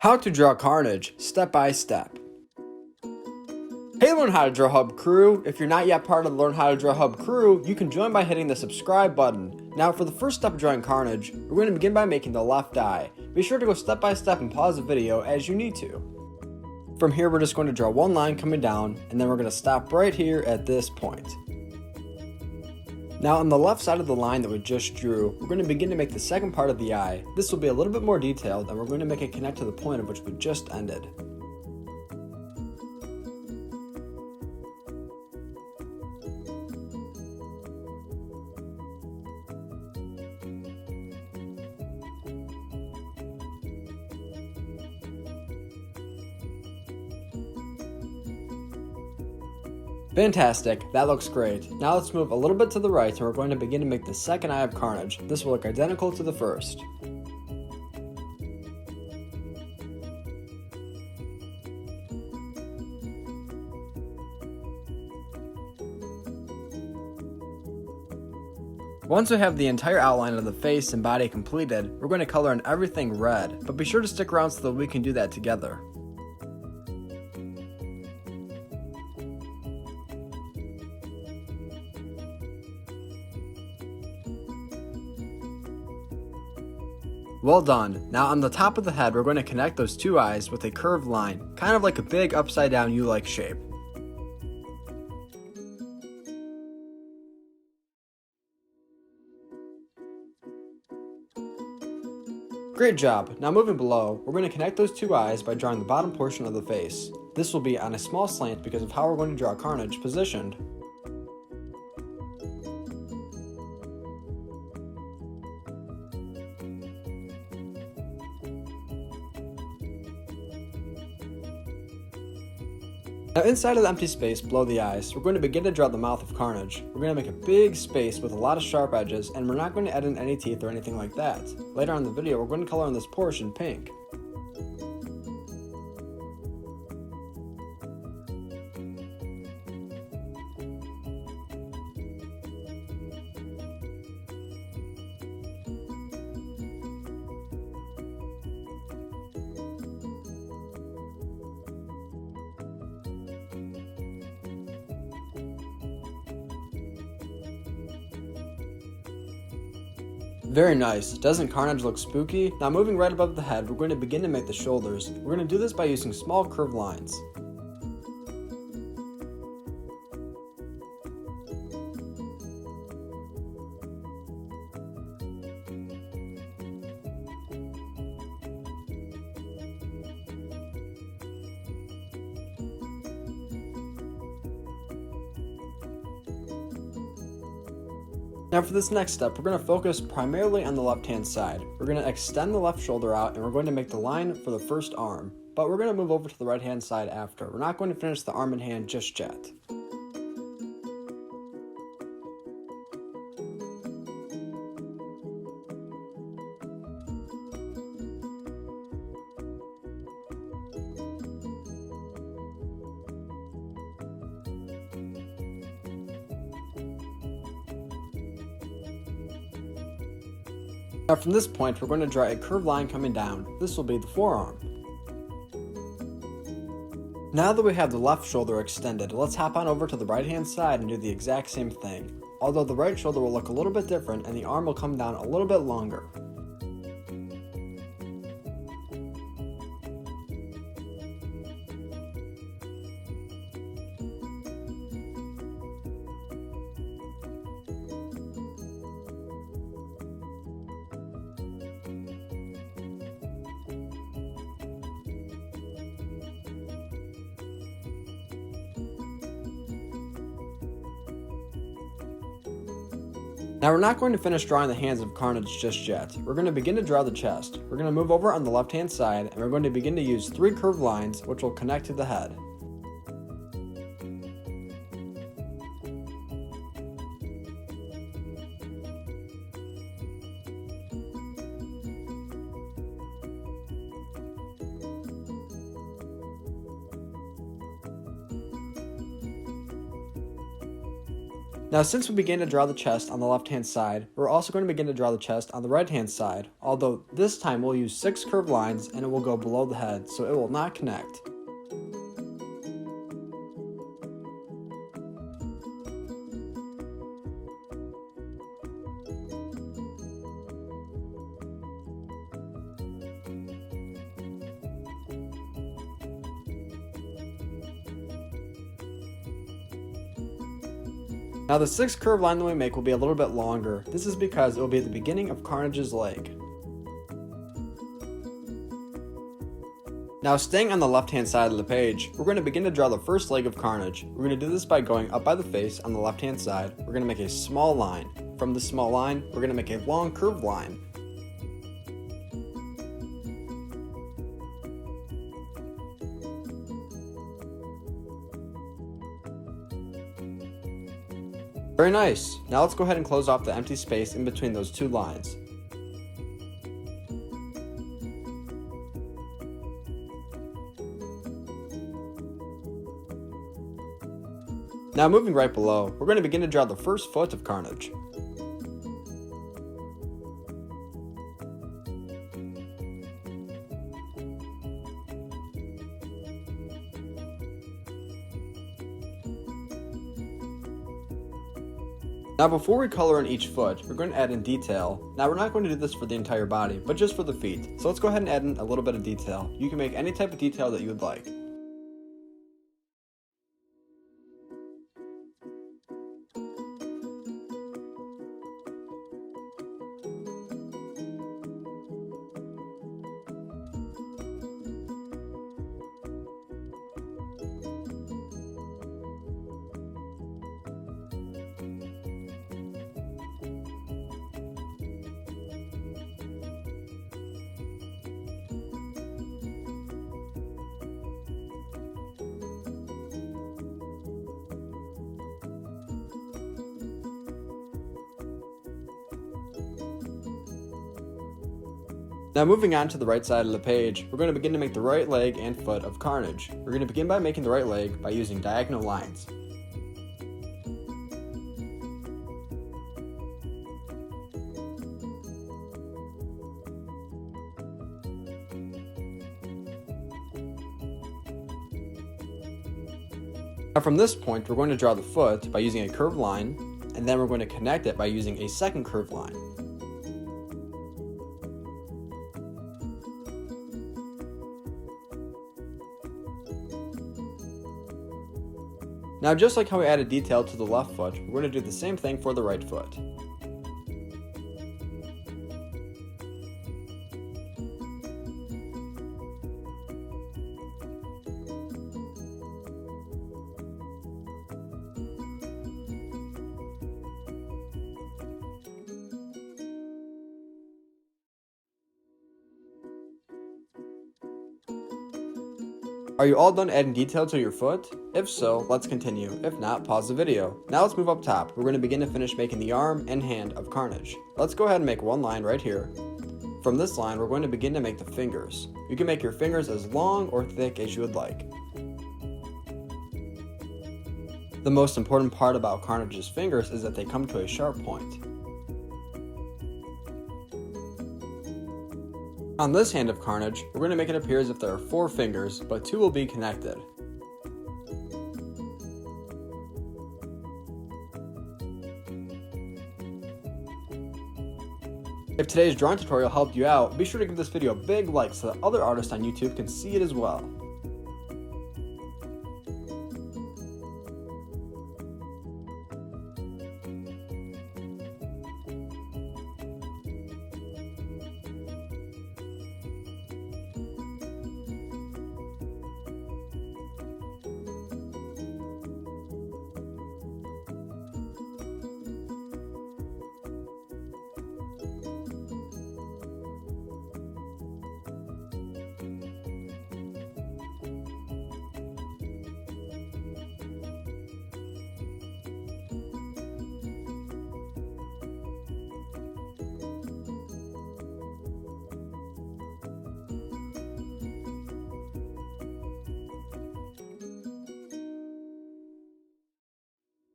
How to draw Carnage, step by step. Hey Learn How to Draw Hub crew, if you're not yet part of the Learn How to Draw Hub crew, you can join by hitting the subscribe button. Now for the first step of drawing Carnage, we're going to begin by making the left eye. Be sure to go step by step and pause the video as you need to. From here we're just going to draw one line coming down, and then we're going to stop right here at this point. Now on the left side of the line that we just drew, we're going to begin to make the second part of the eye. This will be a little bit more detailed, and we're going to make it connect to the point of which we just ended. Fantastic, that looks great. Now let's move a little bit to the right and we're going to begin to make the second eye of Carnage. This will look identical to the first. Once we have the entire outline of the face and body completed, we're going to color in everything red, but be sure to stick around so that we can do that together. Well done. Now on the top of the head we're going to connect those two eyes with a curved line, kind of like a big upside down U-like shape. Great job. Now moving below, we're going to connect those two eyes by drawing the bottom portion of the face. This will be on a small slant because of how we're going to draw Carnage positioned. Now inside of the empty space below the eyes, we're going to begin to draw the mouth of Carnage. We're going to make a big space with a lot of sharp edges, and we're not going to add in any teeth or anything like that. Later on in the video, we're going to color in this portion pink. Very nice. Doesn't Carnage look spooky? Now moving right above the head, we're going to begin to make the shoulders. We're going to do this by using small curved lines. Now for this next step, we're going to focus primarily on the left-hand side. We're going to extend the left shoulder out and we're going to make the line for the first arm. But we're going to move over to the right-hand side after. We're not going to finish the arm and hand just yet. Now from this point, we're going to draw a curved line coming down. This will be the forearm. Now that we have the left shoulder extended, let's hop on over to the right hand side and do the exact same thing. Although the right shoulder will look a little bit different and the arm will come down a little bit longer. Now we're not going to finish drawing the hands of Carnage just yet. We're going to begin to draw the chest. We're going to move over on the left hand side and we're going to begin to use 3 curved lines which will connect to the head. Now since we began to draw the chest on the left hand side, we're also going to begin to draw the chest on the right hand side, although this time we'll use 6 curved lines and it will go below the head, so it will not connect. Now the 6th curved line that we make will be a little bit longer. This is because it will be at the beginning of Carnage's leg. Now staying on the left hand side of the page, we're going to begin to draw the first leg of Carnage. We're going to do this by going up by the face on the left hand side. We're going to make a small line. From the small line, we're going to make a long curved line. Very nice. Now let's go ahead and close off the empty space in between those 2 lines. Now moving right below, we're going to begin to draw the first foot of Carnage. Now before we color in each foot, we're going to add in detail. Now we're not going to do this for the entire body, but just for the feet. So let's go ahead and add in a little bit of detail. You can make any type of detail that you would like. Now moving on to the right side of the page, we're going to begin to make the right leg and foot of Carnage. We're going to begin by making the right leg by using diagonal lines. Now from this point, we're going to draw the foot by using a curved line, and then we're going to connect it by using a second curved line. Now just like how we added detail to the left foot, we're going to do the same thing for the right foot. Are you all done adding detail to your foot? If so, let's continue. If not, pause the video. Now let's move up top. We're going to begin to finish making the arm and hand of Carnage. Let's go ahead and make one line right here. From this line, we're going to begin to make the fingers. You can make your fingers as long or thick as you would like. The most important part about Carnage's fingers is that they come to a sharp point. On this hand of Carnage, we're going to make it appear as if there are 4 fingers, but 2 will be connected. If today's drawing tutorial helped you out, be sure to give this video a big like so that other artists on YouTube can see it as well.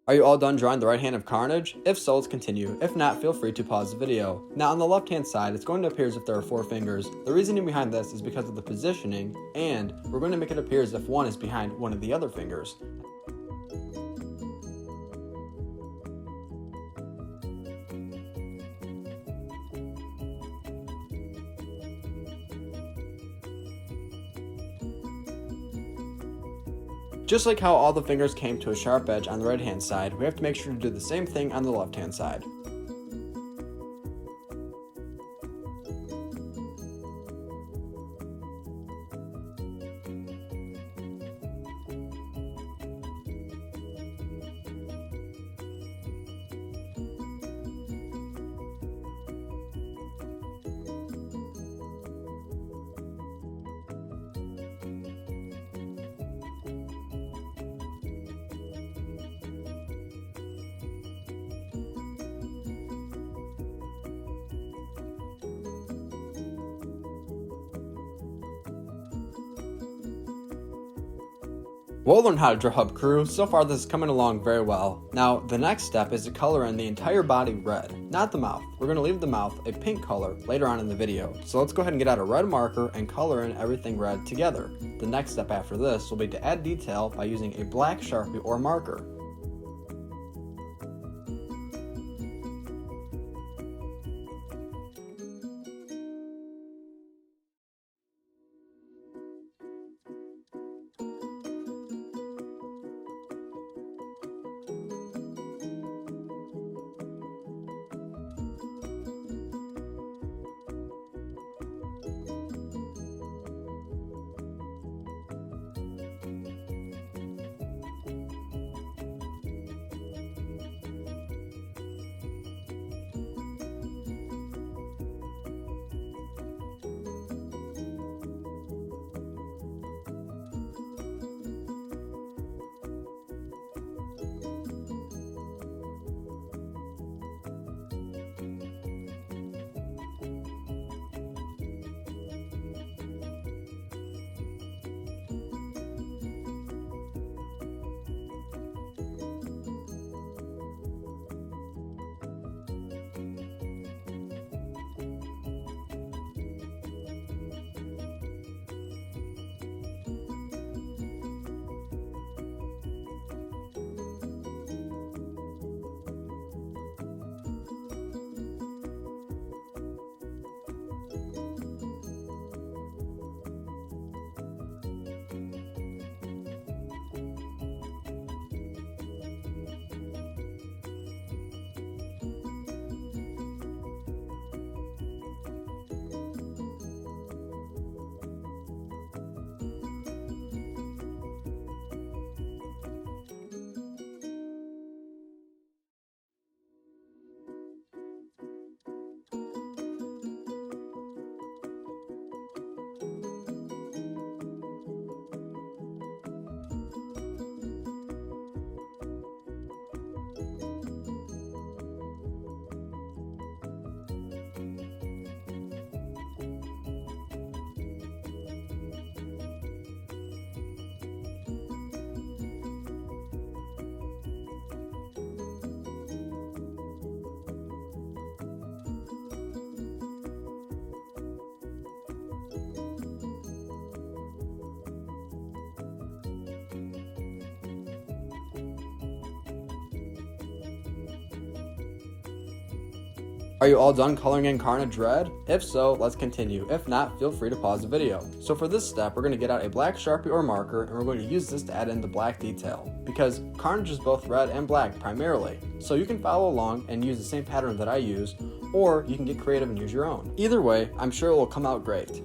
Are you all done drawing the right hand of Carnage? If so, let's continue. If not, feel free to pause the video. Now on the left hand side, it's going to appear as if there are 4 fingers. The reasoning behind this is because of the positioning, and we're going to make it appear as if one is behind one of the other fingers. Just like how all the fingers came to a sharp edge on the right hand side, we have to make sure to do the same thing on the left hand side. Well done, How to Draw Hub crew. So far this is coming along very well. Now the next step is to color in the entire body red, not the mouth. We're going to leave the mouth a pink color later on in the video. So let's go ahead and get out a red marker and color in everything red together. The next step after this will be to add detail by using a black Sharpie or marker. Are you all done coloring in Carnage red? If so, let's continue. If not, feel free to pause the video. So for this step, we're going to get out a black Sharpie or marker, and we're going to use this to add in the black detail, because Carnage is both red and black primarily. So you can follow along and use the same pattern that I use, or you can get creative and use your own. Either way, I'm sure it will come out great.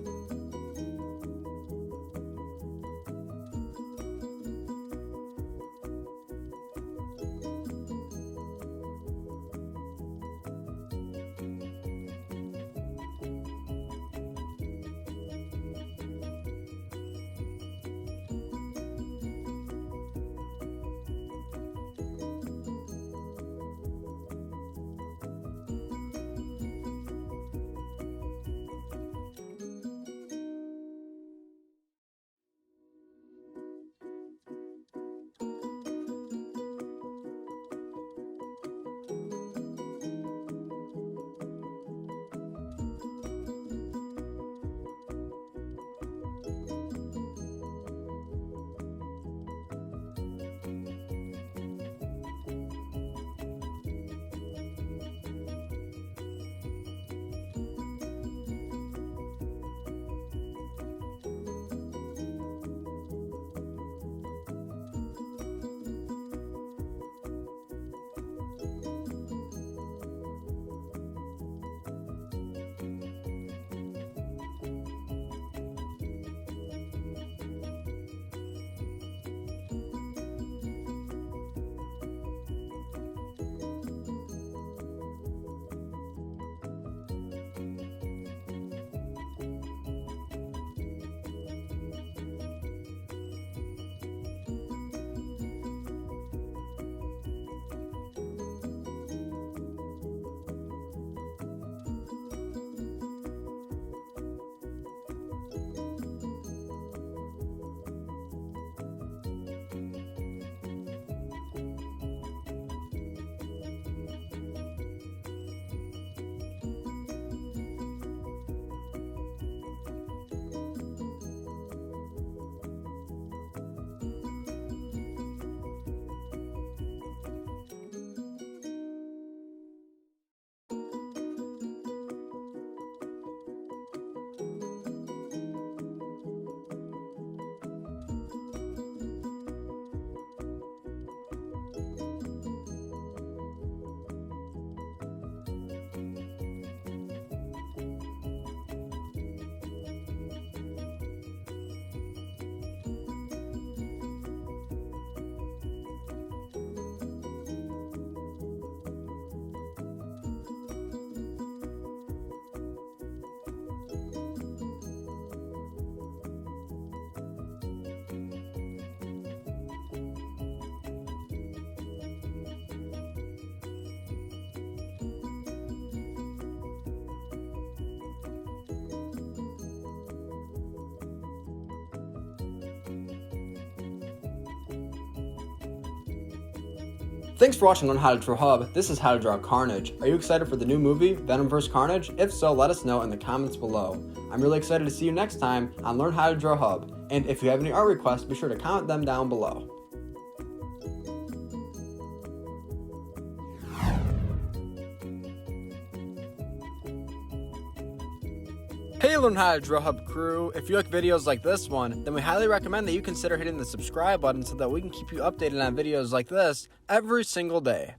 Thanks for watching Learn How to Draw Hub. This is How to Draw Carnage. Are you excited for the new movie, Venom vs. Carnage? If so, let us know in the comments below. I'm really excited to see you next time on Learn How to Draw Hub. And if you have any art requests, be sure to comment them down below. Hey Learn How to Draw Hub crew, if you like videos like this one, then we highly recommend that you consider hitting the subscribe button so that we can keep you updated on videos like this every single day.